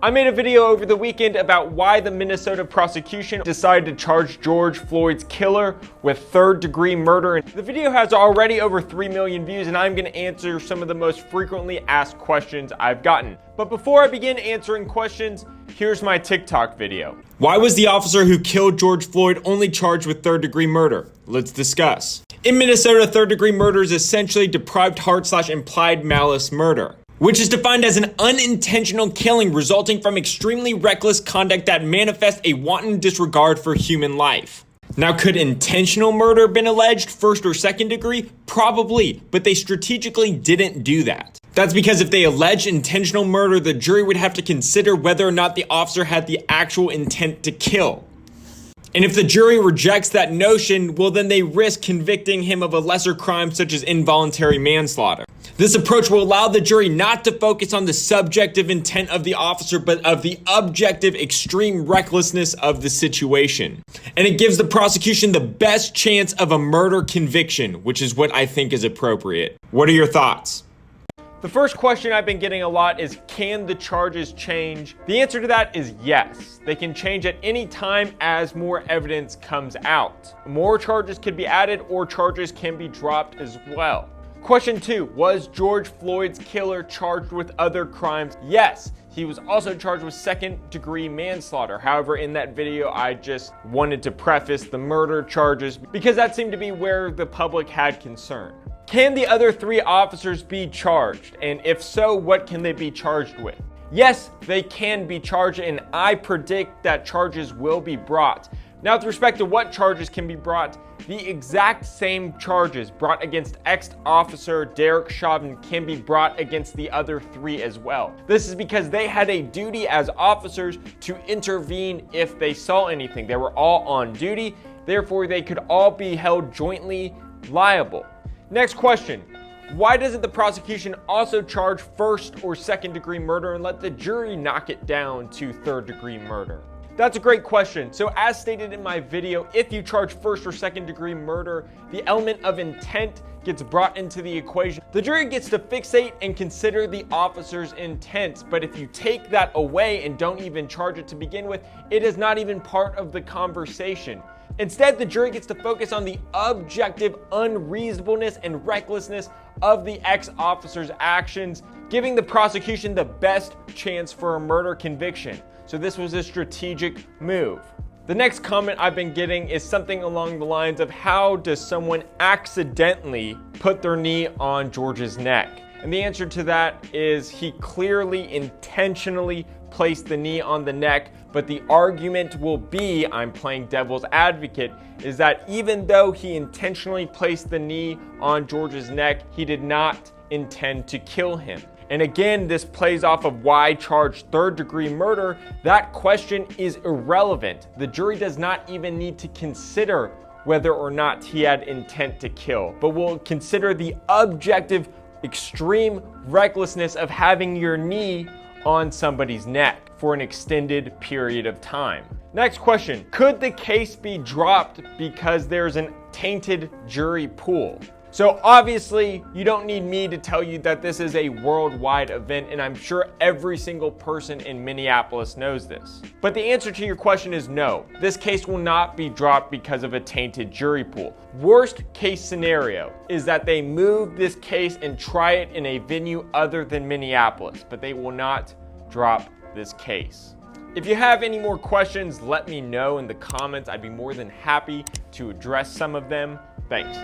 I made a video over the weekend about why the Minnesota prosecution decided to charge George Floyd's killer with third-degree murder. The video has already over 3 million views, and I'm going to answer some of the most frequently asked questions I've gotten. But before I begin answering questions, here's my TikTok video. Why was the officer who killed George Floyd only charged with third-degree murder? Let's discuss. In Minnesota, third-degree murder is essentially deprived heart/implied malice murder, which is defined as an unintentional killing resulting from extremely reckless conduct that manifests a wanton disregard for human life. Now, could intentional murder have been alleged, first or second degree? Probably, but they strategically didn't do that. That's because if they alleged intentional murder, the jury would have to consider whether or not the officer had the actual intent to kill. And if the jury rejects that notion, well, then they risk convicting him of a lesser crime such as involuntary manslaughter. This approach will allow the jury not to focus on the subjective intent of the officer, but of the objective extreme recklessness of the situation. And it gives the prosecution the best chance of a murder conviction, which is what I think is appropriate. What are your thoughts? The first question I've been getting a lot is, can the charges change? The answer to that is yes. They can change at any time as more evidence comes out. More charges could be added or charges can be dropped as well. Question 2, was George Floyd's killer charged with other crimes? Yes, he was also charged with second-degree manslaughter. However, in that video, I just wanted to preface the murder charges because that seemed to be where the public had concern. Can the other 3 officers be charged? And if so, what can they be charged with? Yes, they can be charged, and I predict that charges will be brought. Now, with respect to what charges can be brought, the exact same charges brought against ex-officer Derek Chauvin can be brought against the other 3 as well. This is because they had a duty as officers to intervene if they saw anything. They were all on duty, therefore they could all be held jointly liable. Next question. Why doesn't the prosecution also charge first or second degree murder and let the jury knock it down to third degree murder? That's a great question. So as stated in my video, if you charge first or second degree murder, the element of intent gets brought into the equation. The jury gets to fixate and consider the officer's intent, but if you take that away and don't even charge it to begin with, it is not even part of the conversation. Instead, the jury gets to focus on the objective unreasonableness and recklessness of the ex-officer's actions, giving the prosecution the best chance for a murder conviction. So this was a strategic move. The next comment I've been getting is something along the lines of, how does someone accidentally put their knee on George's neck? And the answer to that is he clearly intentionally placed the knee on the neck, but the argument will be, I'm playing devil's advocate, is that even though he intentionally placed the knee on George's neck, he did not intend to kill him. And again, this plays off of why charge third-degree murder. That question is irrelevant. The jury does not even need to consider whether or not he had intent to kill, but will consider the objective extreme recklessness of having your knee on somebody's neck for an extended period of time. Next question, could the case be dropped because there's a tainted jury pool? So obviously, you don't need me to tell you that this is a worldwide event, and I'm sure every single person in Minneapolis knows this. But the answer to your question is no. This case will not be dropped because of a tainted jury pool. Worst case scenario is that they move this case and try it in a venue other than Minneapolis, but they will not drop this case. If you have any more questions, let me know in the comments. I'd be more than happy to address some of them. Thanks.